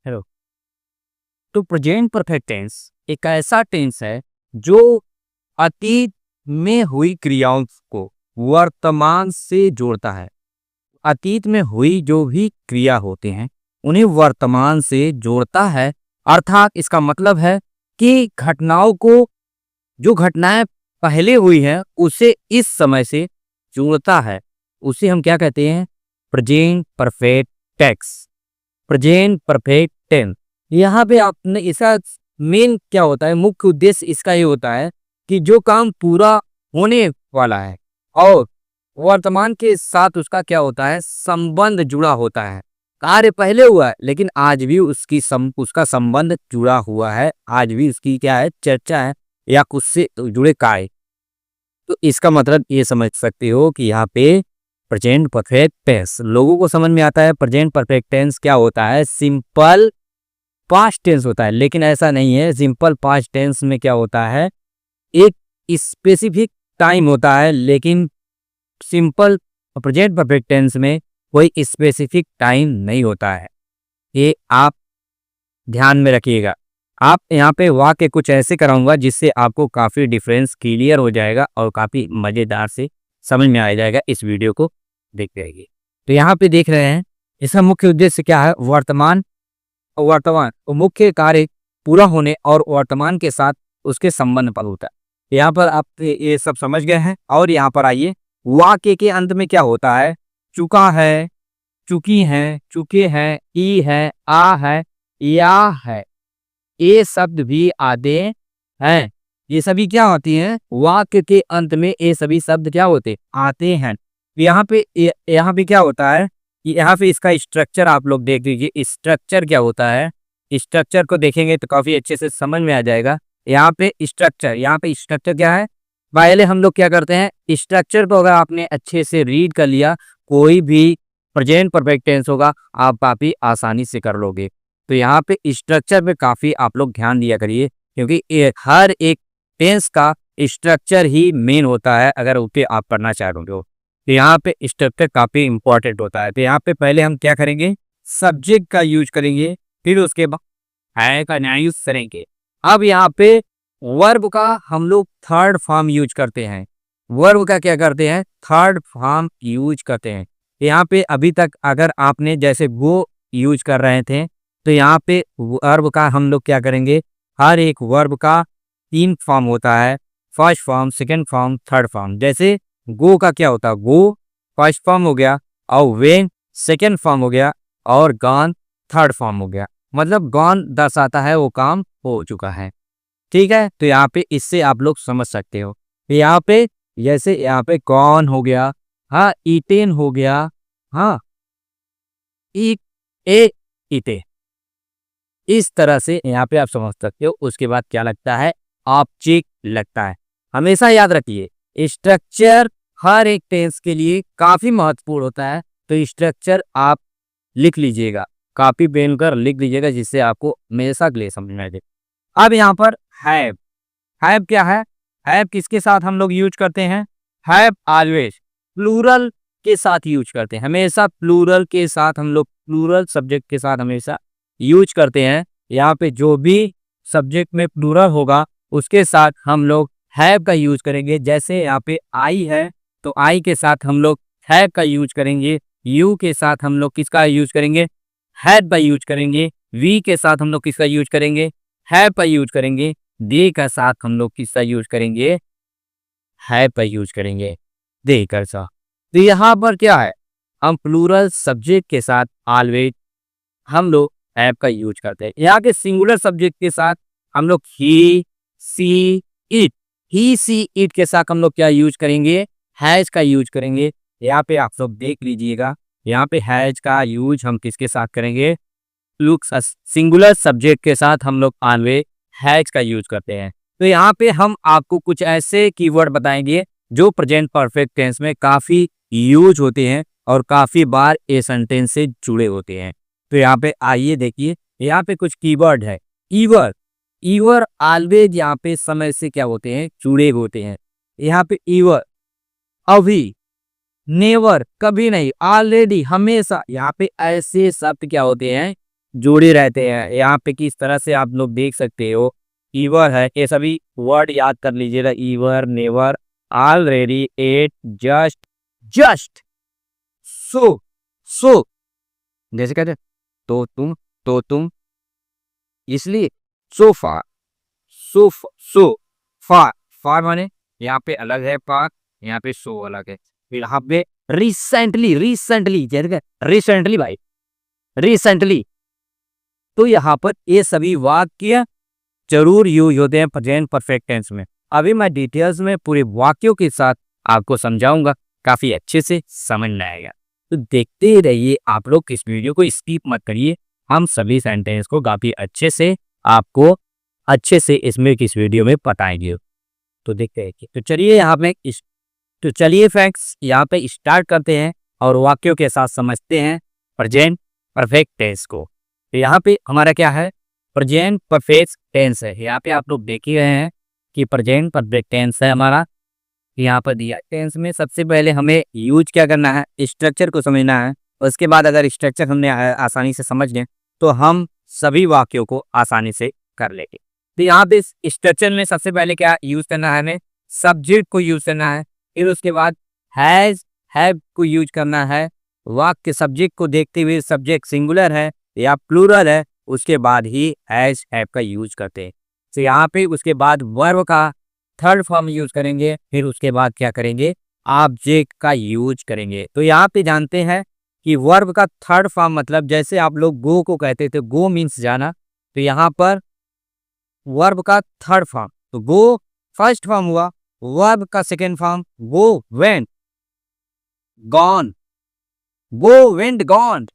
Hello. तो present perfect tense एक ऐसा टेंस है जो अतीत में हुई क्रियाओं को वर्तमान से जोड़ता है। अतीत में हुई जो भी क्रिया होते हैं उन्हें वर्तमान से जोड़ता है। अर्थात इसका मतलब है कि घटनाओं को, जो घटनाएं पहले हुई हैं उसे इस समय से जोड़ता है। उसे हम क्या कहते हैं? Present perfect tense. Present perfect tense. यहाँ पे आपने इसका मेन क्या होता है, मुख्य उद्देश्य इसका ये होता है कि जो काम पूरा होने वाला है और वर्तमान के साथ उसका क्या होता है, संबंध जुड़ा होता है। कार्य पहले हुआ है लेकिन आज भी उसका संबंध जुड़ा हुआ है, आज भी उसकी क्या है, चर्चा है या कुछ से जुड़े कार्य। तो इसका मतलब ये समझ सकते हो कि यहाँ पे प्रेजेंट परफेक्ट टेंस लोगों को समझ में आता है। प्रेजेंट परफेक्ट टेंस क्या होता है? सिंपल पास्ट टेंस होता है, लेकिन ऐसा नहीं है। सिंपल पास्ट टेंस में क्या होता है, एक स्पेसिफिक टाइम होता है, लेकिन सिंपल प्रेजेंट परफेक्ट टेंस में कोई स्पेसिफिक टाइम नहीं होता है। ये आप ध्यान में रखिएगा। आप यहाँ पे वाक्य कुछ ऐसे कराऊंगा जिससे आपको काफ़ी डिफरेंस क्लियर हो जाएगा और काफ़ी मज़ेदार से समझ में आ जाएगा। इस वीडियो को देखते रहिए। तो यहाँ पे देख रहे हैं इसका मुख्य उद्देश्य क्या है? वर्तमान मुख्य कार्य पूरा होने और वर्तमान के साथ उसके संबंध पर होता है। यहाँ पर आप ये सब समझ गए हैं। और यहाँ पर आइए, वाक्य के अंत में क्या होता है? चुका है, चुकी हैं, चुके हैं, ई है, आ है, या है, ये शब्द भी आते हैं। ये सभी क्या होती हैं? वाक्य के अंत में ये सभी शब्द क्या होते? आते हैं। यहाँ पे क्या होता है कि यहाँ पे इसका स्ट्रक्चर आप लोग देख लीजिए। स्ट्रक्चर क्या होता है? स्ट्रक्चर को देखेंगे तो काफी अच्छे से समझ में आ जाएगा। यहाँ पे स्ट्रक्चर क्या है? पहले हम लोग क्या करते हैं, स्ट्रक्चर को अगर आपने अच्छे से रीड कर लिया, कोई भी प्रेजेंट परफेक्ट टेंस होगा आप काफी आसानी से कर लोगे। तो यहाँ पे स्ट्रक्चर पे काफी आप लोग ध्यान दिया करिए, क्योंकि हर एक टेंस का स्ट्रक्चर ही मेन होता है अगर उसे आप पढ़ना चाह रहे हो। तो यहाँ पे स्ट्रक्चर काफी इंपॉर्टेंट होता है। तो यहाँ पे पहले हम क्या करेंगे, सब्जेक्ट का यूज करेंगे, फिर उसके बाद है का नया यूज करेंगे। अब यहाँ पे वर्ब का हम लोग थर्ड फॉर्म यूज करते हैं। वर्ब का क्या करते हैं? थर्ड फॉर्म यूज करते हैं। यहाँ पे अभी तक अगर आपने जैसे गो यूज कर रहे थे, तो यहाँ पे वर्ब का हम लोग क्या करेंगे, हर एक वर्ब का 3 फॉर्म होता है। First form, second form, third form. जैसे गो का क्या होता है? गो फर्स्ट फॉर्म हो गया, और वेन सेकंड फॉर्म हो गया, और गॉन थर्ड फॉर्म हो गया। मतलब गॉन दर्शाता है वो काम हो चुका है। ठीक है, तो यहाँ पे इससे आप लोग समझ सकते हो। यहाँ पे जैसे यहाँ पे गॉन हो गया, हाँ, ईटेन हो गया, हाँ, ई ए ईटे, इस तरह से यहाँ पे आप समझ सकते हो। उसके बाद क्या लगता है? ऑब्जेक्ट लगता है। हमेशा याद रखिए, स्ट्रक्चर हर एक टेंस के लिए काफी महत्वपूर्ण होता है। तो स्ट्रक्चर आप लिख लीजिएगा, कॉपी पेन कर लिख लीजिएगा, जिससे आपको हमेशा के लिए समझ में आ जाए। अब यहाँ पर हैव। हैव क्या है? हैव किसके साथ हम लोग यूज करते हैं? हैव ऑलवेज प्लूरल के साथ यूज करते हैं। हमेशा प्लूरल के साथ हम लोग, प्लूरल सब्जेक्ट के साथ हमेशा यूज करते हैं। यहाँ पे जो भी सब्जेक्ट में प्लूरल होगा उसके साथ हम लोग हैव का यूज करेंगे। जैसे यहाँ पे आई है तो आई के साथ हम लोग हैव का यूज करेंगे। यू के साथ हम लोग किसका यूज करेंगे? हैड का यूज करेंगे। वी के साथ हम लोग किसका यूज करेंगे? हैव का यूज करेंगे। दे का साथ हम लोग किसका यूज करेंगे? हैव का यूज करेंगे। दे का साथ। तो यहाँ पर क्या है, हम प्लूरल सब्जेक्ट के साथ ऑलवेज हम लोग हैव का यूज करते हैं। यहाँ के सिंगुलर सब्जेक्ट के साथ हम लोग ही, सी, इट, ही, सी, इट के साथ हम लोग क्या यूज करेंगे? हैज का यूज करेंगे। यहाँ पे आप सब देख लीजिएगा, यहाँ पे हैज का यूज हम किसके साथ करेंगे? लुक सिंगुलर सब्जेक्ट के साथ हम लोग ऑलवेज हैज का यूज करते हैं। तो यहाँ पे हम आपको कुछ ऐसे कीवर्ड बताएंगे जो प्रेजेंट परफेक्ट टेंस में काफी यूज होते हैं और काफी बार ये सेंटेंस से जुड़े होते हैं। तो यहाँ पे आइए देखिए, यहाँ पे कुछ कीवर्ड है। ईवर, ईवर ऑलवेज यहाँ पे समय से क्या होते हैं? जुड़े होते हैं। यहाँ पे ईवर, अभी, नेवर कभी नहीं, ऑलरेडी हमेशा, यहाँ पे ऐसे शब्द क्या होते हैं? जोड़े रहते हैं। यहाँ पे किस तरह से आप लोग देख सकते हो, ईवर है, ये सभी वर्ड याद कर लीजिएगा, ever, never, already, yet, just, just, so, so, जैसे कहते हैं तो तुम, इसलिए सो फार, सो फार, फार माने यहाँ पे अलग है फार, यहाँ पे सो अलग है। फिर यहाँ पे रिसेंटली, रिसेंटली जैसे रिसेंटली भाई, रिसेंटली, तो यहाँ पर ये सभी वाक्य जरूर यूज होते हैं प्रेजेंट परफेक्ट टेंस में। अभी मैं डिटेल्स में पूरे वाक्यों के साथ आपको समझाऊंगा, काफी अच्छे से समझ में आएगा। तो देखते ही रहिए आप लोग, इस वीडियो को स्किप मत करिए, हम सभी सेंटेंस को काफी अच्छे से आपको अच्छे से इसमें इस वीडियो में बताएंगे। तो देखते हैं तो चलिए यहाँ पे तो चलिए फ्रेंड्स यहाँ पे स्टार्ट करते हैं और वाक्यों के साथ समझते हैं प्रेजेंट परफेक्ट टेंस को। तो यहाँ पे हमारा क्या है, प्रेजेंट परफेक्ट टेंस है। यहाँ पे आप लोग देख ही रहे हैं कि प्रेजेंट परफेक्ट टेंस है हमारा, यहाँ पर दिया। टेंस में सबसे पहले हमें यूज क्या करना है, स्ट्रक्चर को समझना है। उसके बाद अगर स्ट्रक्चर हमने आसानी से समझ लें तो हम सभी वाक्यों को आसानी से कर लेंगे। तो यहाँ पे स्ट्रक्चर में सबसे पहले क्या यूज करना है, हमें सब्जेक्ट को यूज करना है। फिर उसके बाद हैज, हैव को यूज करना है। वाक्य सब्जेक्ट को देखते हुए सब्जेक्ट सिंगुलर है या प्लूरल है, उसके बाद ही हैज, हैव का यूज करते हैं। तो यहाँ पे उसके बाद वर्ब का थर्ड फॉर्म यूज करेंगे। फिर उसके बाद क्या करेंगे, ऑब्जेक्ट का यूज करेंगे। तो यहाँ पे जानते हैं कि वर्ब का थर्ड फॉर्म मतलब जैसे आप लोग गो को कहते थे, गो मीन्स जाना, तो यहाँ पर वर्ब का थर्ड फॉर्म, तो गो फर्स्ट फॉर्म हुआ, वर्ब का second form go went, gone, go went gone.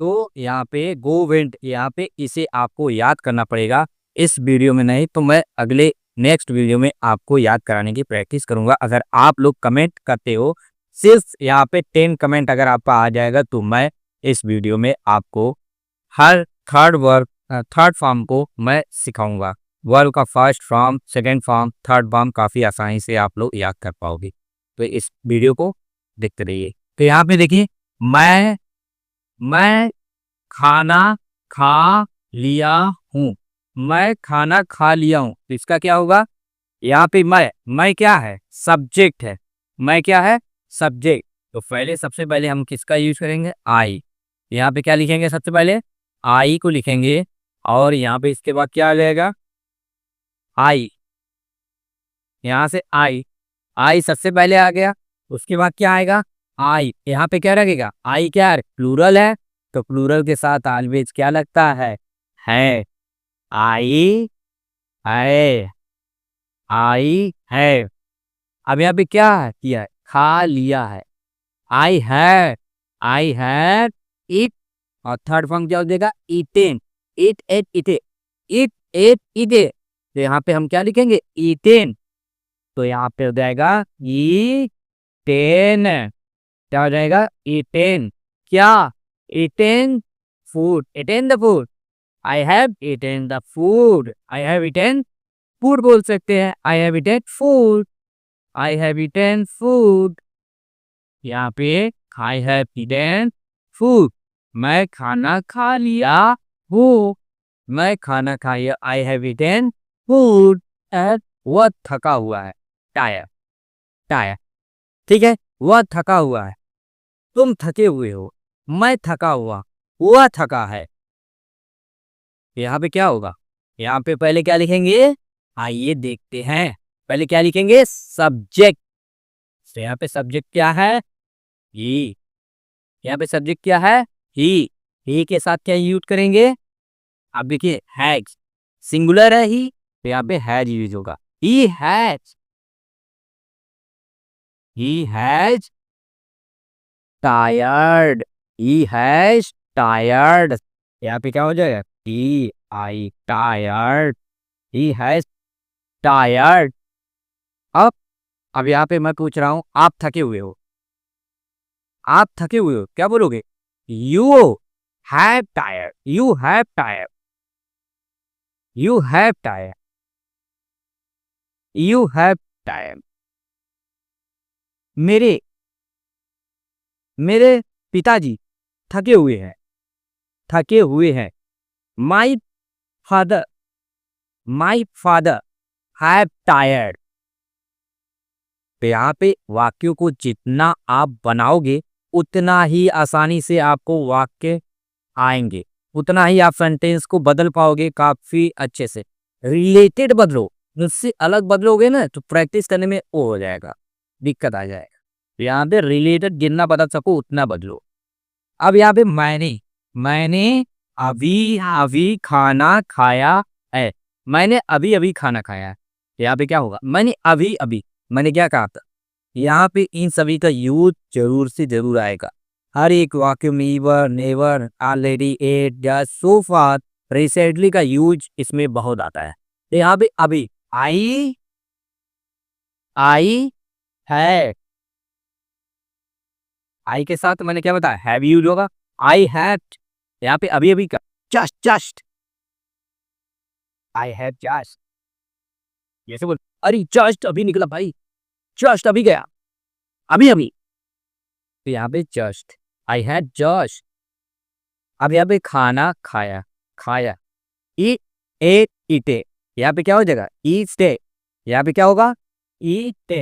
तो यहाँ पे गो वेंट, यहाँ पे इसे आपको याद करना पड़ेगा। इस वीडियो में नहीं तो मैं अगले नेक्स्ट वीडियो में आपको याद कराने की प्रैक्टिस करूंगा। अगर आप लोग कमेंट करते हो, सिर्फ यहाँ पे 10 कमेंट अगर आपका आ जाएगा तो मैं इस वीडियो में आपको हर थर्ड फॉर्म को मैं सिखाऊंगा। वर्ब का first form, second form, third form काफी आसानी से आप लोग याद कर पाओगे। तो इस वीडियो को देखते रहिए। तो यहाँ पे देखिए, मैं खाना खा लिया हूँ, मैं खाना खा लिया हूँ। तो इसका क्या होगा, यहाँ पे मैं क्या है, सब्जेक्ट है, मैं क्या है, सब्जेक्ट। तो पहले सबसे पहले हम किसका यूज करेंगे, आई। यहाँ पे क्या लिखेंगे, सबसे पहले आई को लिखेंगे और यहाँ पे इसके बाद क्या आ जाएगा, आई, यहाँ से आई, आई सबसे पहले आ गया। उसके बाद क्या आएगा, आई, यहाँ पे क्या लगेगा, आई क्या है, प्लूरल है, तो प्लूरल के साथ ऑलवेज क्या लगता है आई है, आई है। अब यहाँ पे क्या है, किया है, खा लिया है, आई है इट। और थर्ड फॉर्म क्या हो जाएगा, ईटेन, इट एट इटे, इट एट इटे। तो यहाँ पे हम क्या लिखेंगे, ईटेन। तो यहाँ पे हो जाएगा ई टेन, क्या हो जाएगा, ईटेन, क्या, eaten food, eaten the food, I have eaten the food, I have eaten food बोल सकते हैं, I have eaten food, I have eaten food. यहाँ पे आई हैव ईटेन फूड, मैं खाना खा लिया हूँ, मैं खाना खा लिया, I have eaten food. And वह थका हुआ है, टायर, टायर, ठीक है, वह थका हुआ है, तुम थके हुए हो, मैं थका हुआ, वह थका है। यहाँ पे क्या होगा, यहाँ पे पहले क्या लिखेंगे, आइए देखते हैं। पहले क्या लिखेंगे, सब्जेक्ट। तो यहाँ पे सब्जेक्ट क्या है, ही, यहाँ पे सब्जेक्ट क्या है, ही के साथ क्या यूज करेंगे, अब देखिए हैज, सिंगुलर है ही, तो यहाँ पे हैज यूज होगा, he has tired, he has tired. यहाँ पे क्या हो जाएगा, T I tired, he has tired. अब अब यहाँ पे मैं पूछ रहा हूं, आप थके हुए हो, आप थके हुए हो, क्या बोलोगे, you have tired, you have tired, you have tired, you have tired. मेरे मेरे पिताजी थके हुए हैं, थके हुए हैं। My father my father have tired. तो यहाँ पे वाक्यों को जितना आप बनाओगे उतना ही आसानी से आपको वाक्य आएंगे, उतना ही आप सेंटेंस को बदल पाओगे काफी अच्छे से। रिलेटेड बदलो, उससे अलग बदलोगे ना तो प्रैक्टिस करने में वो हो जाएगा, दिक्कत आ जाएगा। तो यहाँ पे रिलेटेड जितना बदल सको उतना बदलो। अब यहाँ पे मैंने अभी अभी खाना खाया है। मैंने अभी अभी खाना खाया है। यहाँ पे क्या होगा, मैंने अभी अभी, मैंने क्या कहा था, यहाँ पे इन सभी का यूज जरूर से जरूर आएगा। हर एक वाक्य में ईवर, नेवर, ऑलरेडी, एट, जस्ट, सो फार, रिसेंटली का यूज इसमें बहुत आता है। तो यहाँ पे अभी आई है, आई के साथ मैंने क्या बताया, हैव यूज होगा। आई हैड, यहाँ पे अभी अभी का जस्ट आई हैव जस्ट, जैसे बोल अरे जस्ट अभी निकला भाई, जस्ट अभी गया, अभी अभी। तो यहाँ पे जस्ट, आई हैड जस्ट। अब यहाँ पे खाना खाया, खाया, ईट, एट, ईटे। यहाँ पे क्या हो जाएगा, ईटे। यहाँ पे क्या होगा, ईटे।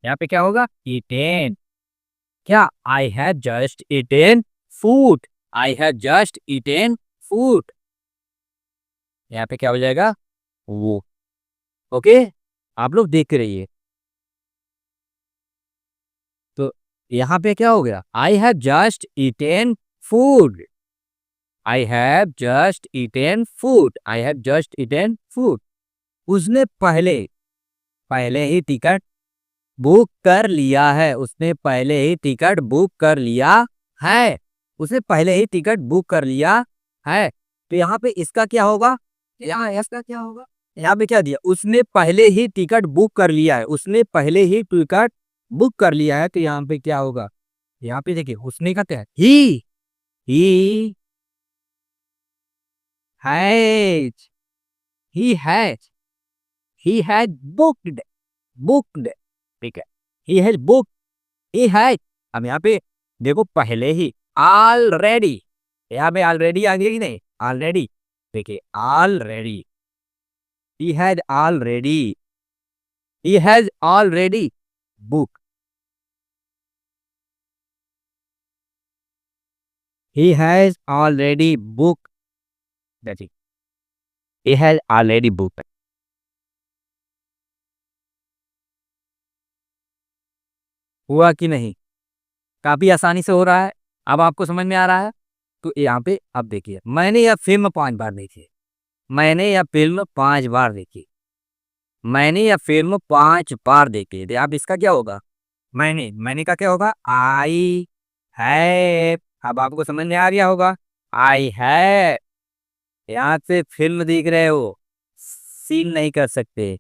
यहाँ पे क्या होगा, ईटेन। क्या, I have just eaten food, I have just eaten food. यहाँ पे क्या हो जाएगा, वो। ओके, आप लोग देख रहिए। तो यहाँ पे क्या हो गया, I have just eaten food, I have just eaten food, I have just eaten food. उसने पहले पहले ही टिकट बुक कर लिया है, उसने पहले ही टिकट बुक कर लिया है, उसने पहले ही टिकट बुक कर लिया है। तो यहाँ पे इसका क्या होगा, यहाँ इसका क्या होगा, यहाँ पे क्या दिया, उसने पहले ही टिकट बुक कर लिया है, उसने पहले ही टिकट बुक कर लिया है। तो यहाँ पे क्या होगा, यहाँ पे देखिए उसने का क्या है, he has, he has, he has booked, booked, ठीक है, he has book, he has. अब यहाँ पे देखो पहले ही ऑलरेडी, यहाँ पे ऑलरेडी आ गया कि नहीं, ऑलरेडी, देखिए already, he has already, he has already book, he has already book, that is, he has already book. हुआ कि नहीं, काफी आसानी से हो रहा है, अब आपको समझ में आ रहा है। तो यहाँ पे अब देखिए, मैंने यह फिल्म 5 बार देखी, मैंने यह फिल्म 5 बार देखी, मैंने यह फिल्म 5 बार देखी। तो अब इसका क्या होगा, मैंने का क्या होगा, आई है। अब आपको समझ में आ गया होगा, आई है। यहाँ पे फिल्म देख रहे हो, सीन नहीं कर सकते।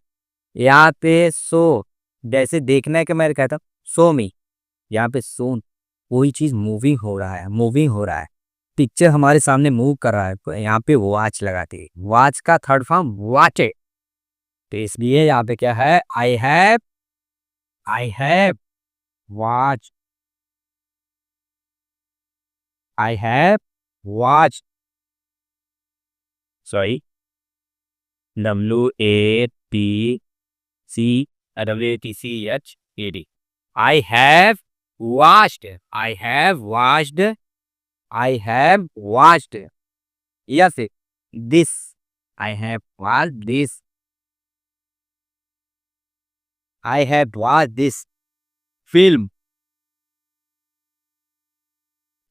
यहाँ पे सो, जैसे देखना है कि मैं कहता हूँ सो मी, यहाँ पे सोन, कोई चीज मूविंग हो रहा है, मूविंग हो रहा है, पिक्चर हमारे सामने मूव कर रहा है, तो यहाँ पे वॉच लगाती है, वॉच का थर्ड फॉर्म वॉच है। तो इसलिए यहाँ पे क्या है, I have watch, I have watch, sorry, WATCHED, I have watched, I have watched, I have watched, yes, this, I have watched this, I have watched this film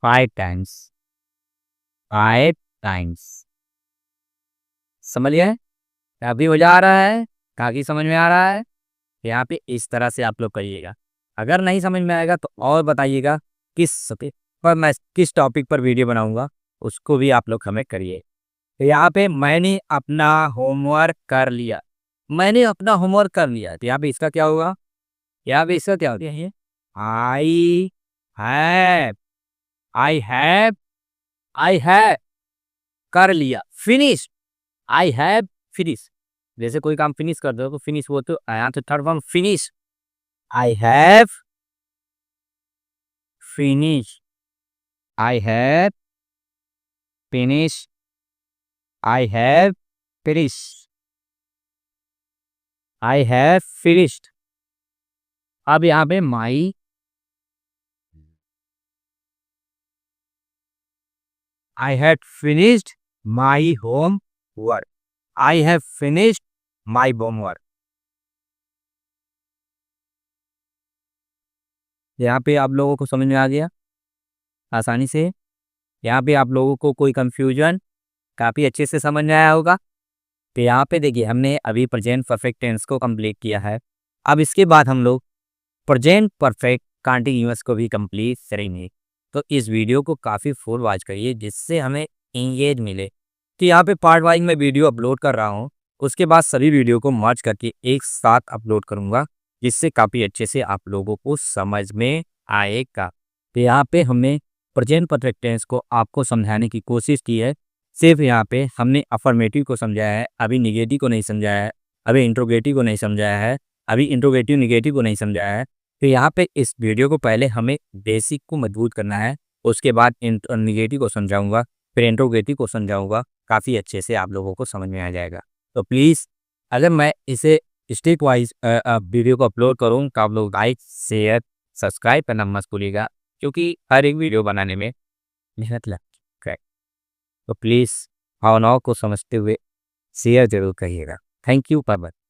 5 times, 5 times। समझ गए, अभी हो जा रहा है, काफी समझ में आ रहा है। यहाँ पे इस तरह से आप लोग करिएगा। अगर नहीं समझ में आएगा तो और बताइएगा, पर मैं किस टॉपिक पर वीडियो बनाऊंगा, उसको भी आप लोग हमें करिए। तो यहाँ पे मैंने अपना होमवर्क कर लिया, मैंने अपना होमवर्क कर लिया। तो यहाँ पे इसका क्या होगा, यहाँ पे इसका क्या होता है, I have, I have, I have कर लिया, फिनिश, आई हैव फिनिश। जैसे कोई काम फिनिश कर दो तो फिनिश, वो तो यहाँ तो third form finish, I have finish, I have finish, I have finish, I have finished. अब यहाँ पे my, I have finished my home work, I have finished my homework. यहाँ पे आप लोगों को समझ में आ गया आसानी से? यहाँ पे आप लोगों को कोई कंफ्यूजन काफ़ी अच्छे से समझ में आया होगा। तो यहाँ पे देखिए हमने अभी प्रेजेंट परफेक्ट टेंस को कंप्लीट किया है। अब इसके बाद हम लोग प्रेजेंट परफेक्ट कंटीन्यूअस को भी कंप्लीट करेंगे। तो इस वीडियो को काफ़ी फुल वॉच करिए जिससे हमें इंगेज मिले। तो यहाँ पे पार्ट वाइज मैं वीडियो अपलोड कर रहा हूँ, उसके बाद सभी वीडियो को मर्ज करके एक साथ अपलोड करूँगा जिससे काफ़ी अच्छे से आप लोगों को समझ में आएगा। तो यहाँ पे हमने प्रेजेंट परफेक्ट टेंस को आपको समझाने की कोशिश की है। सिर्फ यहाँ पे हमने अफर्मेटिव को समझाया है, अभी निगेटिव को नहीं समझाया है, अभी इंट्रोगेटिव को नहीं समझाया है, अभी इंट्रोगेटिव निगेटिव को नहीं समझाया है। तो यहाँ पे इस वीडियो को पहले हमें बेसिक को मजबूत करना है, उसके बाद निगेटिव को समझाऊंगा, फिर इंट्रोगेटिव को समझाऊंगा, काफ़ी अच्छे से आप लोगों को समझ में आ जाएगा। तो प्लीज़ अगर मैं इसे स्टेप वाइज वीडियो को अपलोड करूँ तो आप लोग लाइक शेयर सब्सक्राइब करना मत भूलिएगा क्योंकि हर एक वीडियो बनाने में मेहनत लगती है। तो प्लीज़ भावनाओं को समझते हुए शेयर जरूर करिएगा। Thank you. Bye bye.